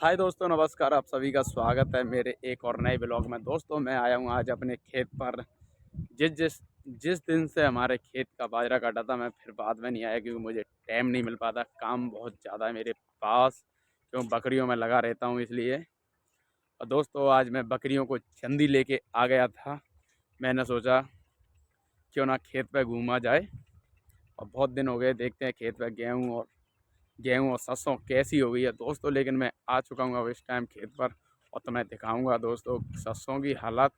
हाय दोस्तों, नमस्कार। आप सभी का स्वागत है मेरे एक और नए ब्लॉग में। दोस्तों, मैं आया हूँ आज अपने खेत पर। जिस जिस जिस दिन से हमारे खेत का बाजरा काटा था, मैं फिर बाद में नहीं आया क्योंकि मुझे टाइम नहीं मिल पाता। काम बहुत ज़्यादा है मेरे पास, क्यों बकरियों में लगा रहता हूँ इसलिए। और दोस्तों, आज मैं बकरियों को चंदी लेके आ गया था। मैंने सोचा क्यों ना खेत पे घूमा जाए, और बहुत दिन हो गए। देखते हैं खेत पे गेहूँ और सरसों कैसी हो गई है दोस्तों। लेकिन मैं आ चुका हूँ अब इस टाइम खेत पर, और तो मैं दिखाऊंगा दोस्तों सरसों की हालत।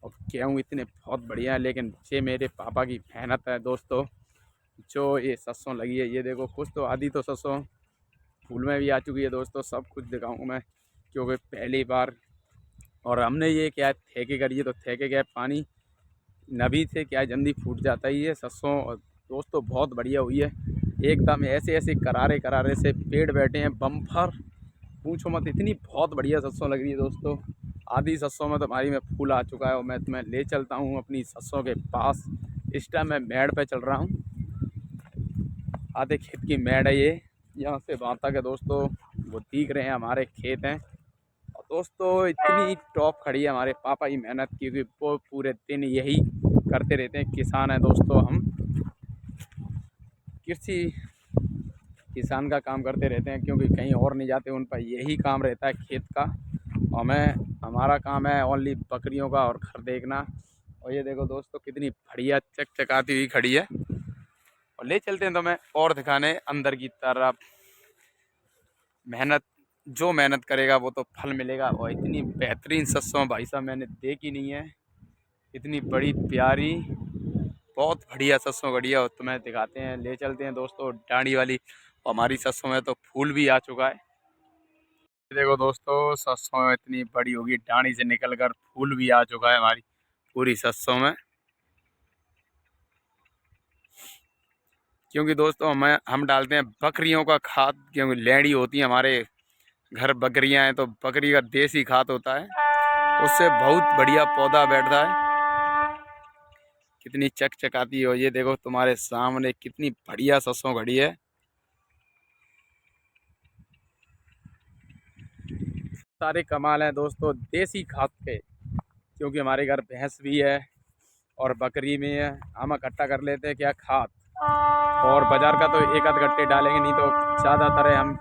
और गेहूँ इतने बहुत बढ़िया है, लेकिन ये मेरे पापा की मेहनत है दोस्तों। जो ये सरसों लगी है, ये देखो, कुछ तो आधी तो सरसों फूल में भी आ चुकी है दोस्तों। सब कुछ दिखाऊंगा मैं, क्योंकि पहली बार। और हमने ये क्या है, ठेके करिए, तो ठेके क्या है, पानी नबी से क्या है, जल्दी फूट जाता ही है सरसों। और दोस्तों बहुत बढ़िया हुई है, एकदम ऐसे ऐसे करारे करारे से पेड़ बैठे हैं बम्फर। पूछो मत, इतनी बहुत बढ़िया सरसों लग रही है दोस्तों। आधी सरसों में तो हमारी में फूल आ चुका है, और मैं तुम्हें ले चलता हूँ अपनी सरसों के पास। इस टाइम मैं मेड़ पे चल रहा हूँ। आधे खेत की मेड़ है ये, यहाँ से वहाँ तक है दोस्तों। वो दिख रहे हैं हमारे खेत हैं। और दोस्तों, इतनी टॉप खड़ी है हमारे पापा की मेहनत, क्योंकि वो पूरे दिन यही करते रहते हैं। किसान है दोस्तों हम, कृषि किसान का काम करते रहते हैं, क्योंकि कहीं और नहीं जाते। उन पर यही काम रहता है खेत का। और हमारा काम है ओनली बकरियों का और घर देखना। और ये देखो दोस्तों, कितनी बढ़िया चकचकाती हुई खड़ी है। और ले चलते हैं तो मैं और दिखाने अंदर की तरफ। मेहनत जो मेहनत करेगा वो तो फल मिलेगा। और इतनी बेहतरीन सरसों भाई साहब मैंने देखी नहीं है, इतनी बड़ी प्यारी, बहुत बढ़िया सरसों बढ़िया। और तुम्हें दिखाते हैं, ले चलते हैं दोस्तों डांडी वाली। और हमारी सरसों में तो फूल भी आ चुका है। देखो दोस्तों, सरसों इतनी बड़ी होगी, डांडी से निकल कर फूल भी आ चुका है हमारी पूरी सरसों में। क्योंकि दोस्तों हम डालते हैं बकरियों का खाद, क्योंकि लेंड़ी होती है हमारे घर, बकरियां हैं, तो बकरी का देसी खाद होता है, उससे बहुत बढ़िया पौधा बैठता है। कितनी चकचकाती हो, ये देखो तुम्हारे सामने कितनी बढ़िया सरसों खड़ी है। सारे कमाल हैं दोस्तों देसी खाद के, क्योंकि हमारे घर भैंस भी है और बकरी भी है। हम इकट्ठा कर लेते हैं क्या खाद, और बाजार का तो एक आध गट्टे डालेंगे, नहीं तो ज़्यादातर हम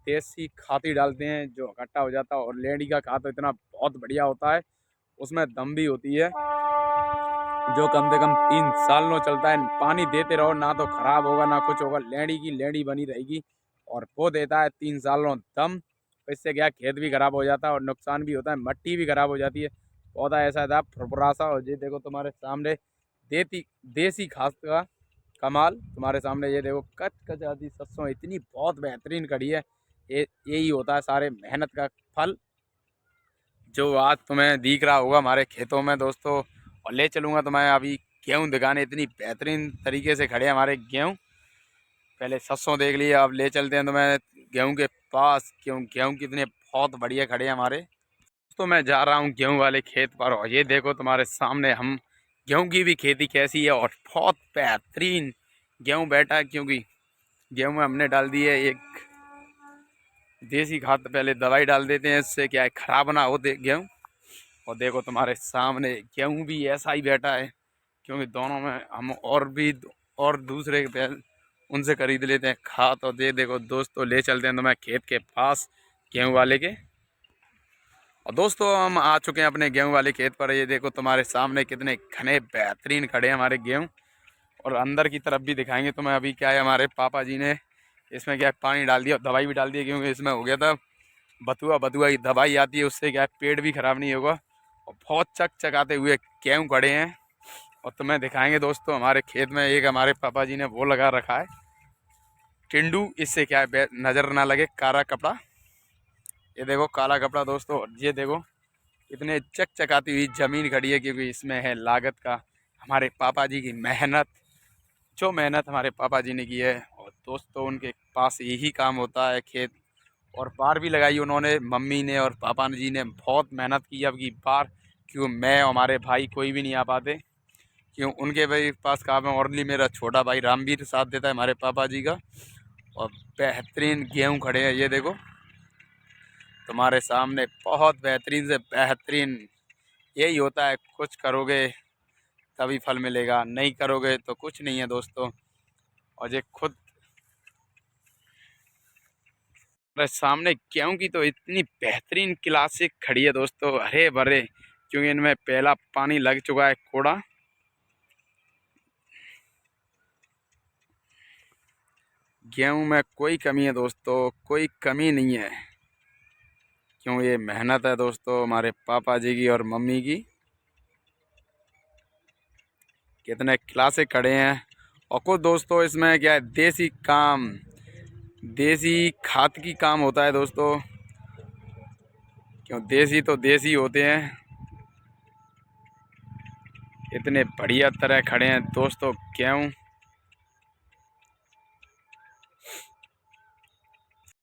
देसी खाद ही डालते हैं, जो इकट्ठा हो जाता है। और लेंडी का खाद तो इतना बहुत बढ़िया होता है, उसमें दम भी होती है, जो कम से कम 3 साल चलता है। पानी देते रहो, ना तो खराब होगा ना कुछ होगा, लेंडी की लेंडी बनी रहेगी। और वो देता है 3 साल दम। इससे क्या, खेत भी खराब हो जाता है और नुकसान भी होता है, मिट्टी भी खराब हो जाती है। पौधा ऐसा था फुरफुरा सा। और ये देखो तुम्हारे सामने देती देसी खाद का कमाल तुम्हारे सामने। ये देखो कच कच आती सरसों, इतनी बहुत बेहतरीन खड़ी है। ये यही होता है सारे मेहनत का फल, जो आज तुम्हें दिख रहा होगा हमारे खेतों में दोस्तों। और ले चलूँगा तुम्हें अभी गेहूँ दिखाने, इतनी बेहतरीन तरीके से खड़े हैं हमारे गेहूँ। पहले सरसों देख लिया, अब ले चलते हैं तुम्हें गेहूँ के पास, क्यों गेहूँ कितने बहुत बढ़िया खड़े हैं हमारे। तो मैं जा रहा हूँ गेहूँ वाले खेत पर, और ये देखो तुम्हारे सामने हम गेहूँ की भी खेती कैसी है। और बहुत बेहतरीन गेहूँ बैठा है, क्योंकि गेहूँ में हमने डाल दी है एक देसी खाद। पहले दवाई डाल देते हैं, इससे क्या है खराब ना हो गेहूँ। और देखो तुम्हारे सामने गेहूँ भी ऐसा ही बैठा है, क्योंकि दोनों में हम और भी और दूसरे उनसे खरीद लेते हैं खाद। और देखो दोस्तों, ले चलते हैं तुम्हें खेत के पास गेहूँ वाले के। और दोस्तों, हम आ चुके हैं अपने गेहूँ वाले खेत पर। ये देखो तुम्हारे सामने कितने घने बेहतरीन खड़े हैं हमारे गेहूँ। और अंदर की तरफ भी दिखाएंगे तुम्हें। अभी क्या है, हमारे पापा जी ने इसमें क्या है, पानी डाल दिया और दवाई भी डाल दी, क्योंकि इसमें हो गया था बथुआ। बथुआ की दवाई आती है, उससे क्या है पेड़ भी खराब नहीं होगा। और बहुत चकचकाते हुए गेहूँ खड़े हैं। और तुम्हें दिखाएंगे दोस्तों, हमारे खेत में एक हमारे पापा जी ने वो लगा रखा है टिंडू, इससे क्या है नज़र ना लगे काला कपड़ा। ये देखो काला कपड़ा दोस्तों। और ये देखो इतने चकचकाती हुई ज़मीन खड़ी है, क्योंकि इसमें है लागत का हमारे पापा जी की मेहनत, जो मेहनत हमारे पापा जी ने की है। और दोस्तों, उनके पास यही काम होता है खेत। और बार भी लगाई उन्होंने, मम्मी ने और पापा जी ने बहुत मेहनत की अब की बार, क्यों मैं और हमारे भाई कोई भी नहीं आ पाते, क्यों उनके भाई पास काम है। और मेरा छोटा भाई रामवीर साथ देता है हमारे पापा जी का। और बेहतरीन गेहूँ खड़े हैं, ये देखो तुम्हारे सामने बहुत बेहतरीन से बेहतरीन। यही होता है, कुछ करोगे तभी फल मिलेगा, नहीं करोगे तो कुछ नहीं है दोस्तों। और ये खुद मेरे सामने गेहूं की तो इतनी बेहतरीन क्लासिक खड़ी है दोस्तों, हरे भरे, क्योंकि इनमें पहला पानी लग चुका है कोड़ा। गेहूं में कोई कमी है दोस्तों, कोई कमी नहीं है, क्यों ये मेहनत है दोस्तों हमारे पापा जी की और मम्मी की। कितने क्लासिक खड़े हैं। और कुछ दोस्तों इसमें क्या है, देसी काम, देसी खाद की काम होता है दोस्तों, क्यों देसी तो देसी होते हैं। इतने बढ़िया तरह खड़े हैं दोस्तों गेहूं।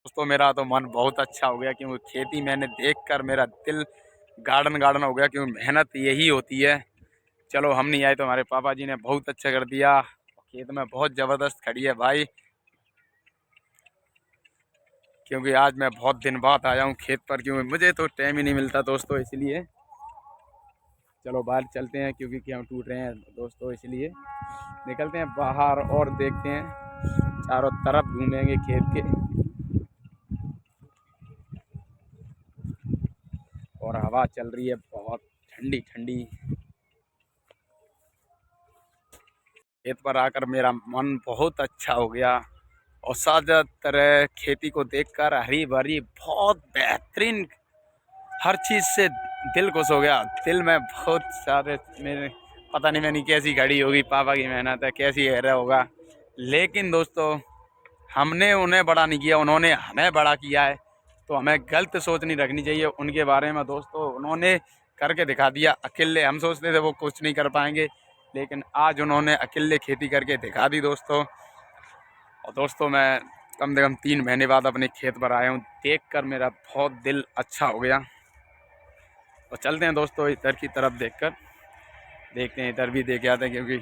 दोस्तों मेरा तो मन बहुत अच्छा हो गया, क्योंकि खेती मैंने देखकर मेरा दिल गार्डन गार्डन हो गया, क्योंकि मेहनत यही होती है। चलो हम नहीं आए तो हमारे पापा जी ने बहुत अच्छा कर दिया। खेत में बहुत ज़बरदस्त खड़ी है भाई, क्योंकि आज मैं बहुत दिन बाद आया हूँ खेत पर, क्योंकि मुझे तो टाइम ही नहीं मिलता दोस्तों, इसलिए। चलो बाहर चलते हैं, क्योंकि गेहूँ टूट रहे हैं दोस्तों, इसलिए निकलते हैं बाहर और देखते हैं, चारों तरफ घूमेंगे खेत के। और हवा चल रही है बहुत ठंडी ठंडी। खेत पर आकर मेरा मन बहुत अच्छा हो गया, और सादा तरह खेती को देखकर हरी भरी बहुत बेहतरीन, हर चीज़ से दिल खुश हो गया। दिल में बहुत सारे मेरे, पता नहीं मैंने कैसी घड़ी होगी, पापा की मेहनत है, कैसी है होगा। लेकिन दोस्तों हमने उन्हें बड़ा नहीं किया, उन्होंने हमें बड़ा किया है, तो हमें गलत सोच नहीं रखनी चाहिए उनके बारे में दोस्तों। उन्होंने करके दिखा दिया, अकेले हम सोचते थे वो कुछ नहीं कर पाएंगे, लेकिन आज उन्होंने अकेले खेती करके दिखा दी दोस्तों। और दोस्तों मैं कम से कम 3 महीने बाद अपने खेत पर आया हूँ, देखकर मेरा बहुत दिल अच्छा हो गया। और चलते हैं दोस्तों इधर की तरफ, देखकर देखते हैं, इधर भी देख आते हैं, क्योंकि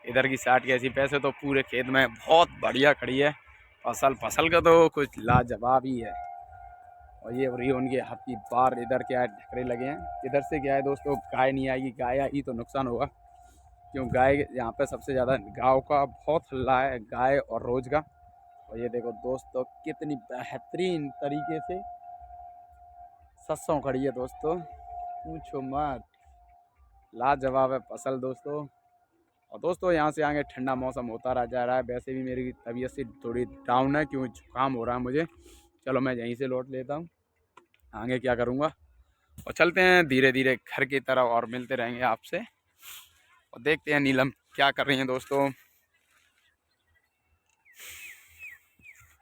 इधर की साइड कैसी। पैसे तो पूरे खेत में बहुत बढ़िया खड़ी है, फसल का तो कुछ लाजवाब ही है। और ये हो रही है उनके हाथ की बार, इधर क्या है ढकरे लगे हैं। इधर से क्या है दोस्तों, गाय नहीं आएगी, गाय आई तो नुकसान होगा, क्यों गाय यहाँ पे सबसे ज़्यादा गाँव का बहुत हल्ला है, गाय और रोज का। और ये देखो दोस्तों कितनी बेहतरीन तरीके से सरसों खड़ी है दोस्तों, पूछो मत, लाजवाब है फसल दोस्तों। और दोस्तों यहाँ से आगे ठंडा मौसम होता रह जा रहा है। वैसे भी मेरी तबीयत से थोड़ी डाउन है, क्योंकि जुकाम हो रहा है मुझे। चलो मैं यहीं से लौट लेता हूँ, आगे क्या करूँगा। और चलते हैं धीरे धीरे घर की तरफ, और मिलते रहेंगे आपसे, और देखते हैं नीलम क्या कर रही हैं दोस्तों।